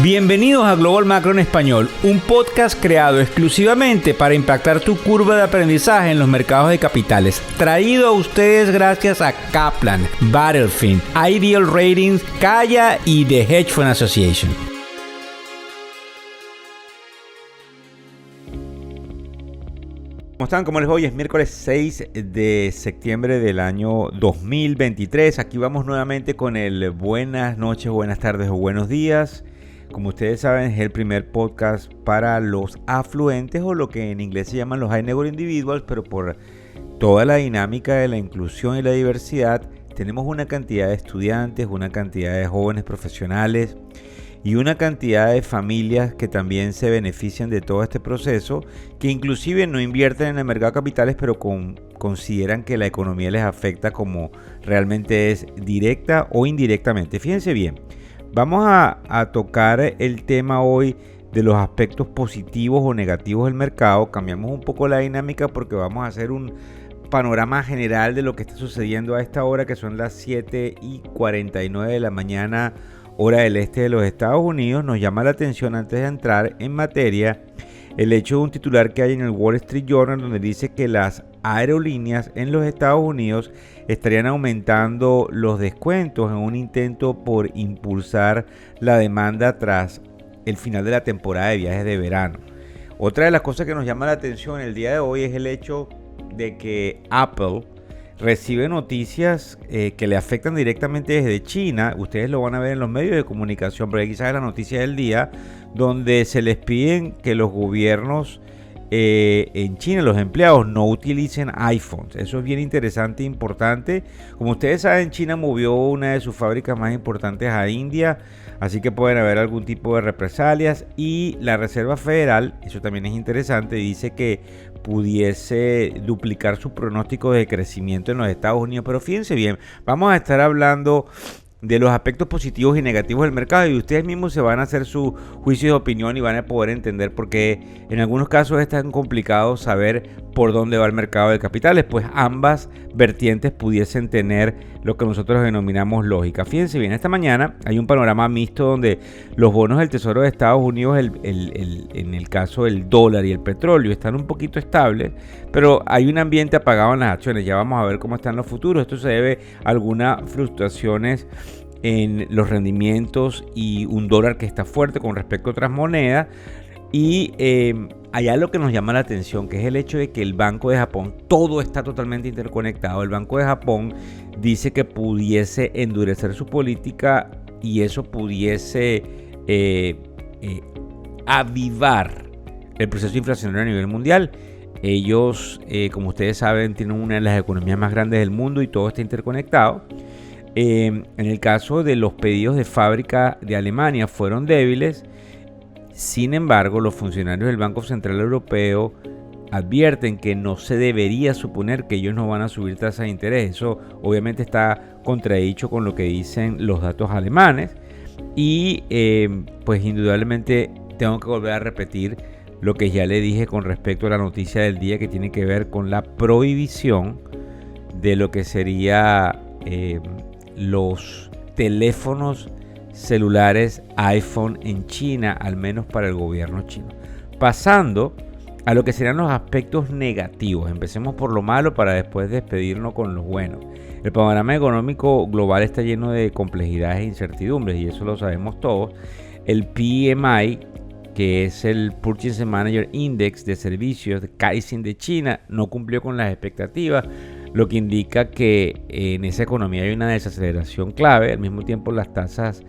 Bienvenidos a Global Macro en Español, un podcast creado exclusivamente para impactar tu curva de aprendizaje en los mercados de capitales. Traído a ustedes gracias a Kaplan, Battlefield, Ideal Ratings, Kaya y The Hedge Fund Association. ¿Cómo están? ¿Cómo les va? Hoy es miércoles 6 de septiembre del año 2023. Aquí vamos nuevamente con el buenas noches, buenas tardes o buenos días. Como ustedes saben, es el primer podcast para los afluentes o lo que en inglés se llaman los high net worth individuals, pero por toda la dinámica de la inclusión y la diversidad, tenemos una cantidad de estudiantes, una cantidad de jóvenes profesionales y una cantidad de familias que también se benefician de todo este proceso, que inclusive no invierten en el mercado de capitales, pero consideran que la economía les afecta como realmente es, directa o indirectamente. Fíjense bien. Vamos a tocar el tema hoy de los aspectos positivos o negativos del mercado. Cambiamos un poco la dinámica porque vamos a hacer un panorama general de lo que está sucediendo a esta hora, que son las 7:49 de la mañana, hora del este de los Estados Unidos. Nos llama la atención, antes de entrar en materia, el hecho de un titular que hay en el Wall Street Journal donde dice que las aerolíneas en los Estados Unidos estarían aumentando los descuentos en un intento por impulsar la demanda tras el final de la temporada de viajes de verano. Otra de las cosas que nos llama la atención el día de hoy es el hecho de que Apple recibe noticias que le afectan directamente desde China. Ustedes lo van a ver en los medios de comunicación, pero quizás es la noticia del día, donde se les piden que los gobiernos en China, los empleados, no utilicen iPhones. Eso es bien interesante e importante. Como ustedes saben, China movió una de sus fábricas más importantes a India, así que pueden haber algún tipo de represalias. Y la Reserva Federal, eso también es interesante, dice que pudiese duplicar su pronóstico de crecimiento en los Estados Unidos. Pero fíjense bien, vamos a estar hablando de los aspectos positivos y negativos del mercado, y ustedes mismos se van a hacer su juicio de opinión y van a poder entender por qué en algunos casos es tan complicado saber por dónde va el mercado de capitales, pues ambas vertientes pudiesen tener lo que nosotros denominamos lógica. Fíjense bien, esta mañana hay un panorama mixto donde los bonos del Tesoro de Estados Unidos, en el caso del dólar y el petróleo, están un poquito estables, pero hay un ambiente apagado en las acciones. Ya vamos a ver cómo están los futuros. Esto se debe a algunas fluctuaciones en los rendimientos y un dólar que está fuerte con respecto a otras monedas. Y allá lo que nos llama la atención, que es el hecho de que el Banco de Japón, todo está totalmente interconectado. El Banco de Japón dice que pudiese endurecer su política y eso pudiese avivar el proceso inflacionario a nivel mundial. Ellos, como ustedes saben, tienen una de las economías más grandes del mundo y todo está interconectado. En el caso de los pedidos de fábrica de Alemania fueron débiles. Sin embargo, los funcionarios del Banco Central Europeo advierten que no se debería suponer que ellos no van a subir tasas de interés. Eso obviamente está contradicho con lo que dicen los datos alemanes. Y pues indudablemente tengo que volver a repetir lo que ya le dije con respecto a la noticia del día, que tiene que ver con la prohibición de lo que sería los teléfonos celulares iPhone en China, al menos para el gobierno chino. Pasando a lo que serían los aspectos negativos. Empecemos por lo malo para después despedirnos con los buenos. El panorama económico global está lleno de complejidades e incertidumbres, y eso lo sabemos todos. El PMI, que es el Purchasing Manager Index de servicios de Caixin de China, no cumplió con las expectativas, lo que indica que en esa economía hay una desaceleración clave. Al mismo tiempo, las tasas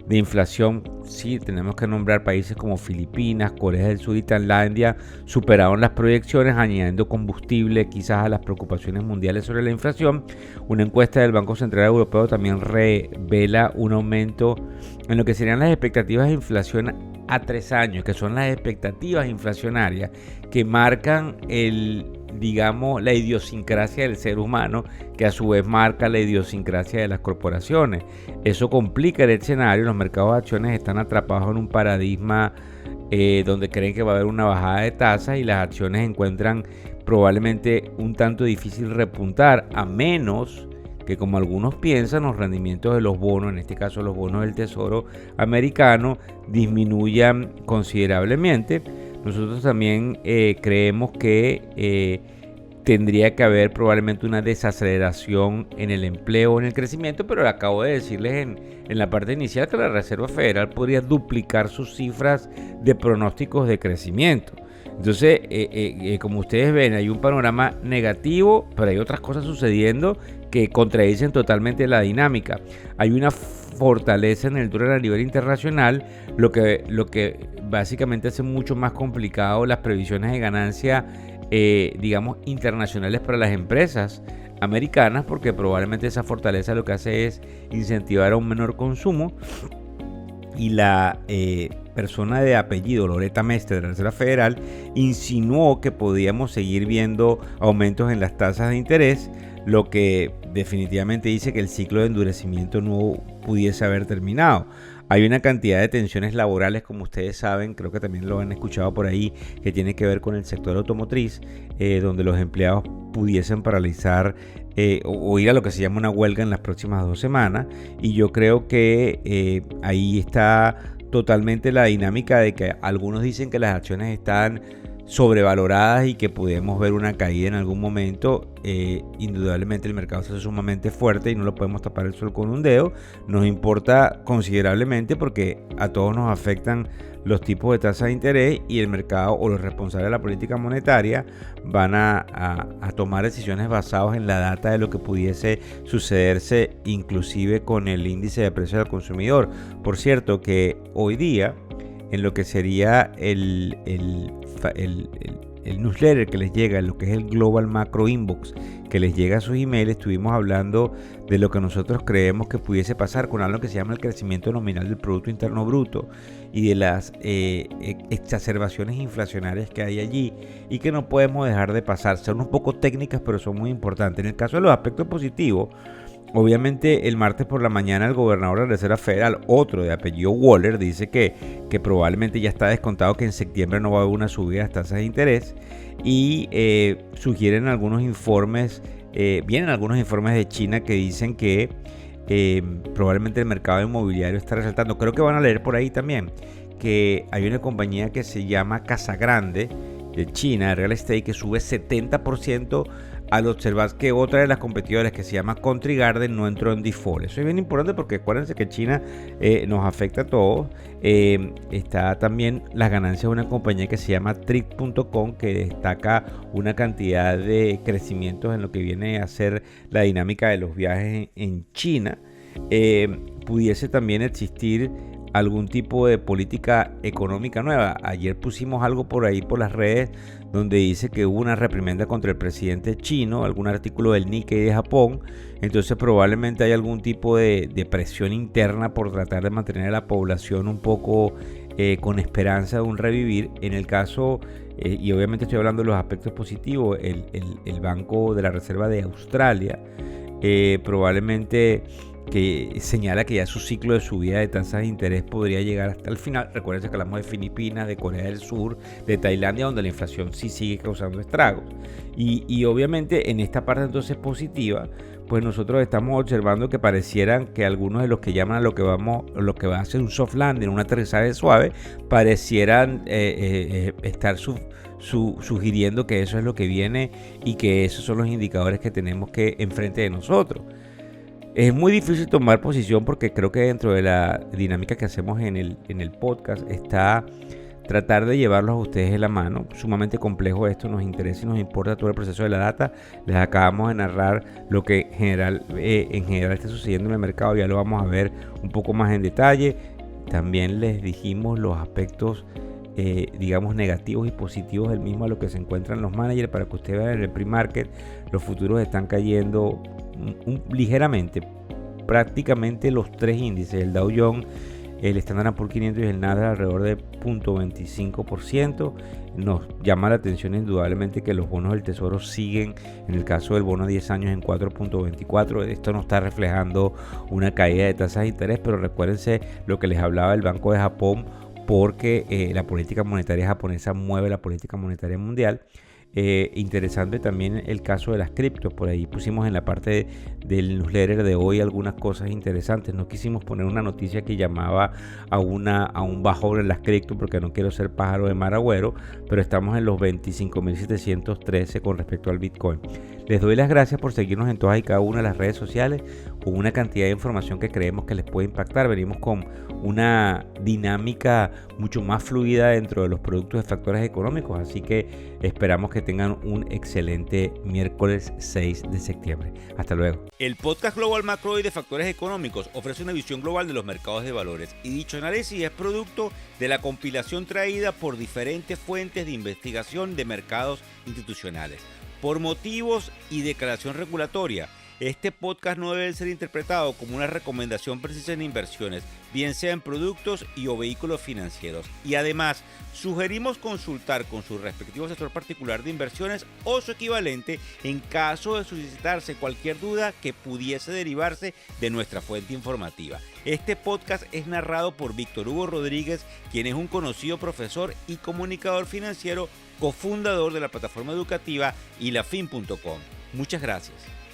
de inflación, sí, tenemos que nombrar países como Filipinas, Corea del Sur y Tailandia, superaron las proyecciones, añadiendo combustible quizás a las preocupaciones mundiales sobre la inflación. Una encuesta del Banco Central Europeo también revela un aumento en lo que serían las expectativas de inflación a 3 años, que son las expectativas inflacionarias que marcan la idiosincrasia del ser humano, que a su vez marca la idiosincrasia de las corporaciones. Eso complica el escenario. Los mercados de acciones están atrapados en un paradigma donde creen que va a haber una bajada de tasas, y las acciones encuentran probablemente un tanto difícil repuntar, a menos que, como algunos piensan, los rendimientos de los bonos, en este caso los bonos del Tesoro americano, disminuyan considerablemente. Nosotros también creemos que tendría que haber probablemente una desaceleración en el empleo o en el crecimiento, pero acabo de decirles en la parte inicial que la Reserva Federal podría duplicar sus cifras de pronósticos de crecimiento. Entonces, como ustedes ven, hay un panorama negativo, pero hay otras cosas sucediendo que contradicen totalmente la dinámica. Hay una fortaleza en el dólar a nivel internacional, lo que básicamente hace mucho más complicado las previsiones de ganancia, digamos, internacionales para las empresas americanas, porque probablemente esa fortaleza lo que hace es incentivar a un menor consumo. Y la persona de apellido Loretta Mester de la Reserva Federal insinuó que podíamos seguir viendo aumentos en las tasas de interés, lo que definitivamente dice que el ciclo de endurecimiento no pudiese haber terminado. Hay una cantidad de tensiones laborales, como ustedes saben, creo que también lo han escuchado por ahí, que tiene que ver con el sector automotriz, donde los empleados pudiesen paralizar o ir a lo que se llama una huelga en las próximas 2 semanas. Y yo creo que ahí está totalmente la dinámica de que algunos dicen que las acciones están sobrevaloradas y que podemos ver una caída en algún momento. Indudablemente el mercado está sumamente fuerte y no lo podemos tapar el sol con un dedo. Nos importa considerablemente porque a todos nos afectan los tipos de tasa de interés, y el mercado o los responsables de la política monetaria van a tomar decisiones basadas en la data de lo que pudiese sucederse, inclusive con el índice de precios del consumidor. Por cierto, que hoy día, en lo que sería el newsletter que les llega, lo que es el Global Macro Inbox que les llega a sus emails, estuvimos hablando de lo que nosotros creemos que pudiese pasar con algo que se llama el crecimiento nominal del Producto Interno Bruto y de las exacerbaciones inflacionarias que hay allí y que no podemos dejar de pasar. Son un poco técnicas, pero son muy importantes. En el caso de los aspectos positivos, obviamente el martes por la mañana el gobernador de la Reserva Federal, otro de apellido Waller, dice que probablemente ya está descontado que en septiembre no va a haber una subida de las tasas de interés, y sugieren algunos informes, vienen algunos informes de China que dicen que probablemente el mercado inmobiliario está resaltando. Creo que van a leer por ahí también que hay una compañía que se llama Casagrande de China, de real estate, que sube 70% al observar que otra de las competidoras, que se llama Country Garden, no entró en default. Eso es bien importante porque acuérdense que China nos afecta a todos. Está también las ganancias de una compañía que se llama Trip.com, que destaca una cantidad de crecimientos en lo que viene a ser la dinámica de los viajes en China. Pudiese también existir algún tipo de política económica nueva. Ayer pusimos algo por ahí por las redes donde dice que hubo una reprimenda contra el presidente chino, algún artículo del Nikkei de Japón. Entonces probablemente hay algún tipo de presión interna por tratar de mantener a la población un poco con esperanza de un revivir. En el caso, y obviamente estoy hablando de los aspectos positivos, el Banco de la Reserva de Australia probablemente que señala que ya su ciclo de subida de tasas de interés podría llegar hasta el final. Recuerden que hablamos de Filipinas, de Corea del Sur, de Tailandia, donde la inflación sí sigue causando estragos. Y obviamente en esta parte entonces positiva, pues nosotros estamos observando que parecieran que algunos de los que llaman a lo que va a ser un soft landing, un aterrizaje suave, parecieran estar sugiriendo que eso es lo que viene y que esos son los indicadores que tenemos que enfrente de nosotros. Es muy difícil tomar posición porque creo que dentro de la dinámica que hacemos en el podcast está tratar de llevarlos a ustedes de la mano. Sumamente complejo esto, nos interesa y nos importa todo el proceso de la data. Les acabamos de narrar lo que en general está sucediendo en el mercado, ya lo vamos a ver un poco más en detalle. También les dijimos los aspectos digamos negativos y positivos del mismo a lo que se encuentran los managers, para que ustedes vean en el pre-market los futuros están cayendo ligeramente, prácticamente los tres índices, el Dow Jones, el Standard & Poor's 500 y el Nasdaq alrededor de 0.25%. Nos llama la atención indudablemente que los bonos del tesoro siguen, en el caso del bono a 10 años, en 4.24. Esto no está reflejando una caída de tasas de interés, pero recuérdense lo que les hablaba del Banco de Japón, porque la política monetaria japonesa mueve la política monetaria mundial. Interesante también el caso de las criptos. Por ahí pusimos en la parte del newsletter de hoy algunas cosas interesantes. No quisimos poner una noticia que llamaba a un bajón en las criptos porque no quiero ser pájaro de mal agüero, pero estamos en los 25.713 con respecto al Bitcoin. Les doy las gracias por seguirnos en todas y cada una de las redes sociales con una cantidad de información que creemos que les puede impactar. Venimos con una dinámica mucho más fluida dentro de los productos de factores económicos, así que esperamos que tengan un excelente miércoles 6 de septiembre. Hasta luego. El podcast Global Macro y de Factores Económicos ofrece una visión global de los mercados de valores y dicho análisis es producto de la compilación traída por diferentes fuentes de investigación de mercados institucionales. Por motivos y declaración regulatoria, este podcast no debe ser interpretado como una recomendación precisa en inversiones, bien sea en productos y o vehículos financieros. Y además, sugerimos consultar con su respectivo asesor particular de inversiones o su equivalente en caso de suscitarse cualquier duda que pudiese derivarse de nuestra fuente informativa. Este podcast es narrado por Víctor Hugo Rodríguez, quien es un conocido profesor y comunicador financiero, cofundador de la plataforma educativa ilafin.com. Muchas gracias.